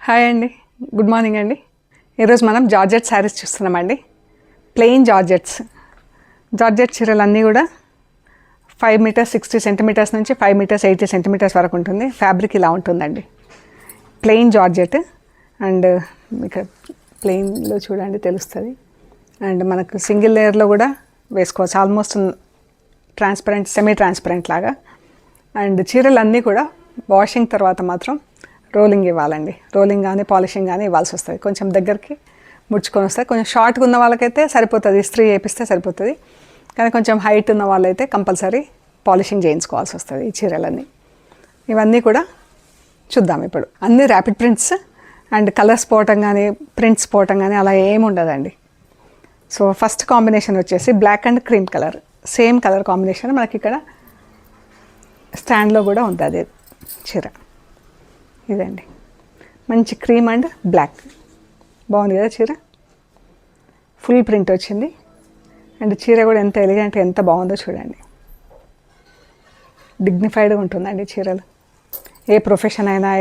Hi అండి, good morning అండి. ఈరోజు మనం జార్జెట్ శారీస్ చూస్తున్నామండి. ప్లెయిన్ జార్జెట్ చీరలు అన్నీ కూడా 5 మీటర్స్ 60 సెంటీమీటర్స్ నుంచి 5 మీటర్స్ 80 సెంటీమీటర్స్ వరకు ఉంటుంది. ఫ్యాబ్రిక్ ఇలా ఉంటుందండి, ప్లెయిన్ జార్జెట్. అండ్ ఇక్కడ ప్లెయిన్లో చూడండి తెలుస్తుంది. అండ్ మనకు సింగిల్ లేయర్లో కూడా వేసుకోవచ్చు, ఆల్మోస్ట్ ట్రాన్స్పరెంట్ సెమీ ట్రాన్స్పరెంట్ లాగా. అండ్ చీరలు అన్నీ కూడా వాషింగ్ తర్వాత మాత్రం రోలింగ్ ఇవ్వాలండి. రోలింగ్ కానీ పాలిషింగ్ కానీ ఇవ్వాల్సి వస్తుంది. కొంచెం దగ్గరికి ముడుచుకొని వస్తుంది. కొంచెం షార్ట్గా ఉన్న వాళ్ళకైతే సరిపోతుంది, ఇస్త్రీ వేపిస్తే సరిపోతుంది. కానీ కొంచెం హైట్ ఉన్న వాళ్ళైతే కంపల్సరీ పాలిషింగ్ చేయించుకోవాల్సి వస్తుంది ఈ చీరలన్నీ. ఇవన్నీ కూడా చూద్దాం ఇప్పుడు. అన్నీ ర్యాపిడ్ ప్రింట్స్ అండ్ కలర్స్ పోవటం కానీ ప్రింట్స్ పోవటం కానీ అలా ఏమి ఉండదండి. సో ఫస్ట్ కాంబినేషన్ వచ్చేసి black and cream colour, same colour combination మనకి ఇక్కడ స్టాండ్లో కూడా ఉంటుంది చీర. ఇదండి మంచి క్రీమ్ అండ్ బ్లాక్, బాగుంది కదా చీర. ఫుల్ ప్రింట్ వచ్చింది. అండ్ చీర కూడా ఎంత ఎలిగెంట్, ఎంత బాగుందో చూడండి. డిగ్నిఫైడ్గా ఉంటుందండి చీరలు. ఏ ప్రొఫెషన్ అయినా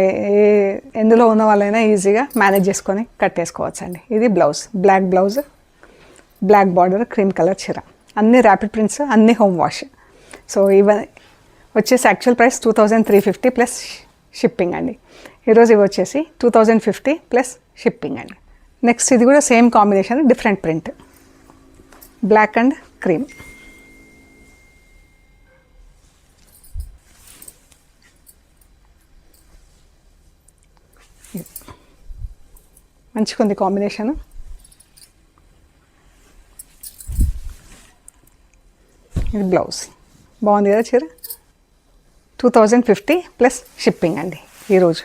ఎందులో ఉన్న వాళ్ళైనా ఈజీగా మేనేజ్ చేసుకొని కట్టేసుకోవచ్చు అండి. ఇది blouse, black blouse, black border, cream colour చీర. అన్ని ర్యాపిడ్ ప్రింట్స్, అన్ని హోమ్ వాష్. సో ఇవన్నీ వచ్చేసి యాక్చువల్ ప్రైస్ 2350 ప్లస్ షిప్పింగ్ అండి. ఈరోజు ఇవి వచ్చేసి 2050 ప్లస్ షిప్పింగ్ అండి. నెక్స్ట్ ఇది కూడా same combination, different print, black and cream. మంచిగా ఉంది కాంబినేషను. ఇది బ్లౌజ్, బాగుంది కదా చీర. 2050 ప్లస్ షిప్పింగ్ అండి. ఈరోజు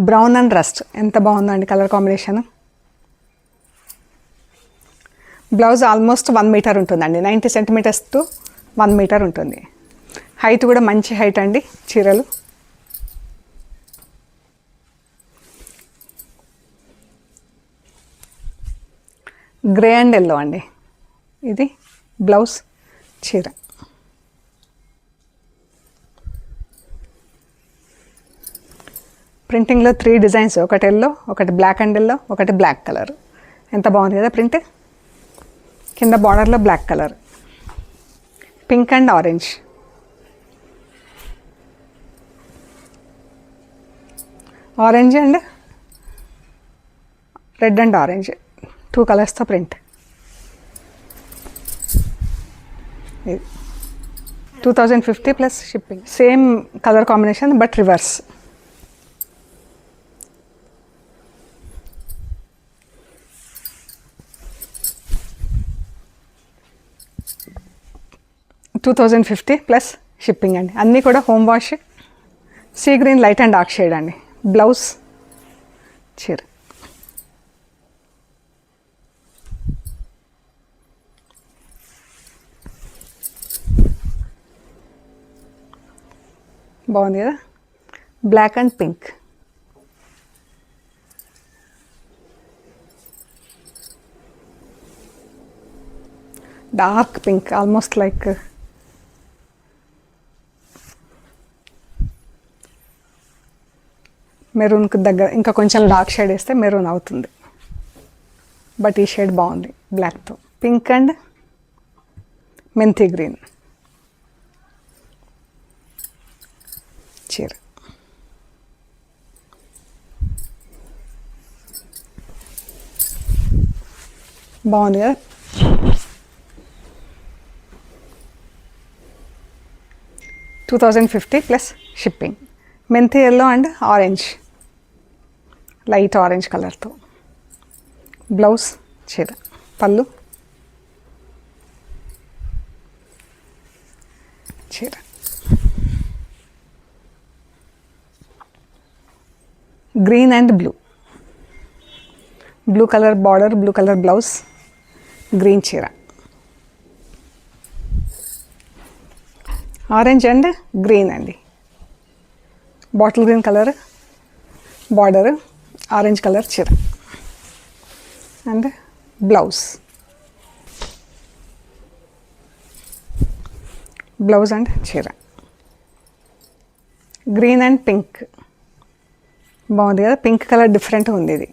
బ్రౌన్ అండ్ రస్ట్ ఎంత బాగుందో అండి colour combination. Blouse almost 1 metre ఉంటుందండి, 90 సెంటీమీటర్స్ టు 1 మీటర్ ఉంటుంది. హైట్ కూడా మంచి హైట్ అండి చీరలు. గ్రే అండ్ ఎల్లో అండి. ఇది బ్లౌజ్ చీర. ప్రింటింగ్లో 3 డిజైన్స్, ఒకటి ఎల్లో, ఒకటి బ్లాక్ అండ్ ఎల్లో, ఒకటి బ్లాక్ కలర్. ఎంత బాగుంది కదా ప్రింట్. కింద బార్డర్లో black colour, pink and orange, orange and red and orange, 2 కలర్స్తో ప్రింట్. ఇది 2050 plus shipping. Same colour combination but reverse. $2050 plus shipping అండి. అన్నీ కూడా home wash. Sea green light and dark shade అండి. బ్లౌజ్ చీర. బాగుంది కదా, black and pink. Dark pink, almost like మెరూన్కి దగ్గర. ఇంకా కొంచెం డార్క్ షేడ్ వేస్తే మెరూన్ అవుతుంది, బట్ ఈ షేడ్ బాగుంది బ్లాక్తో. పింక్ అండ్ మెంతి గ్రీన్ చీర. బాగుంది కదా. $2050 ప్లస్ షిప్పింగ్. మెంతి yellow and orange, light orange కలర్తో బ్లౌజ్ చీర. పళ్ళు చీర. Green and blue, blue colour border, blue colour blouse, green చీర. ఆరెంజ్ అండ్ గ్రీన్ అండి. Bottle green colour border, orange colour చీర అండ్ బ్లౌజ్. బ్లౌజ్ అండ్ చీర. Green and pink, బాగుంది కదా, పింక్ కలర్ డిఫరెంట్గా ఉంది ఇది.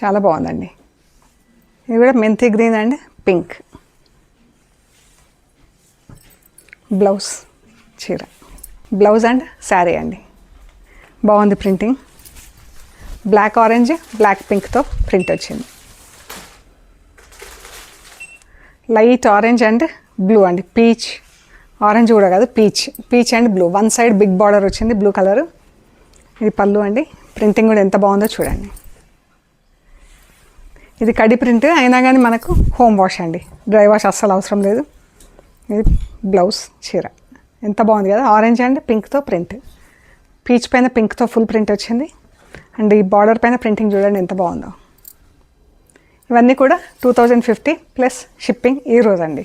చాలా బాగుందండి. ఇది కూడా మెంతి గ్రీన్ అండ్ పింక్. బ్లౌజ్ చీర, బ్లౌజ్ అండ్ శారీ అండి. బాగుంది ప్రింటింగ్. బ్లాక్ ఆరెంజ్ బ్లాక్ పింక్తో ప్రింట్ వచ్చింది. లైట్ ఆరెంజ్ అండ్ బ్లూ అండి, పీచ్ ఆరెంజ్ కూడా కాదు, peach and blue. One side big border వచ్చింది బ్లూ కలరు. ఇది పళ్ళు అండి. ప్రింటింగ్ కూడా ఎంత బాగుందో చూడండి. ఇది కడి ప్రింట్ అయినా కానీ మనకు హోమ్ వాష్ అండి, డ్రై వాష్ అస్సలు అవసరం లేదు. ఇది బ్లౌజ్ చీర ఎంత బాగుంది కదా, ఆరెంజ్ అండ్ పింక్తో ప్రింట్. పీచ్ పైన పింక్తో ఫుల్ ప్రింట్ వచ్చింది. అండ్ ఈ బార్డర్ పైన ప్రింటింగ్ చూడండి ఎంత బాగుందో. ఇవన్నీ కూడా 2050 ప్లస్ షిప్పింగ్ ఈ రోజు అండి.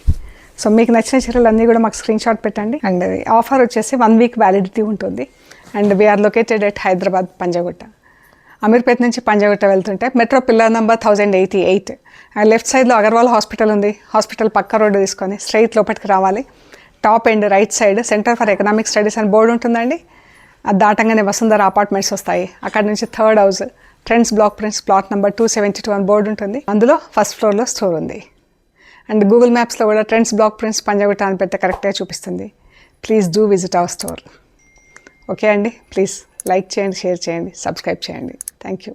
సో మీకు నచ్చిన చీరలు అన్నీ కూడా మాకు స్క్రీన్ షాట్ పెట్టండి. అండ్ ఆఫర్ వచ్చేసి 1 వీక్ వ్యాలిడిటీ ఉంటుంది. And we're located at Hyderabad Panjagutta. Ameerpet నుంచి పంజాగుట్ట వెళ్తుంటే మెట్రో పిల్లర్ నెంబర్ 1088. లెఫ్ట్ సైడ్లో అగర్వాల్ హాస్పిటల్ ఉంది. హాస్పిటల్ పక్క రోడ్డు తీసుకొని స్ట్రైట్ లోపలికి రావాలి. Top end right side centre for economic studies అని బోర్డు ఉంటుందండి. అది దాటంగానే వసుంధర అపార్ట్మెంట్స్ వస్తాయి. అక్కడ నుంచి third house trends block prints plot number 272 అని బోర్డు ఉంటుంది. అందులో ఫస్ట్ ఫ్లోర్లో స్టోర్ ఉంది. అండ్ గూగుల్ మ్యాప్స్లో కూడా ట్రెండ్స్ బ్లాక్ ప్రింట్స్ పంజాగుట్ట అని పెడితే కరెక్ట్గా చూపిస్తుంది. Please do visit our store. Okay అండి, ప్లీజ్ లైక్ చేయండి, షేర్ చేయండి, సబ్స్క్రైబ్ చేయండి. Thank you.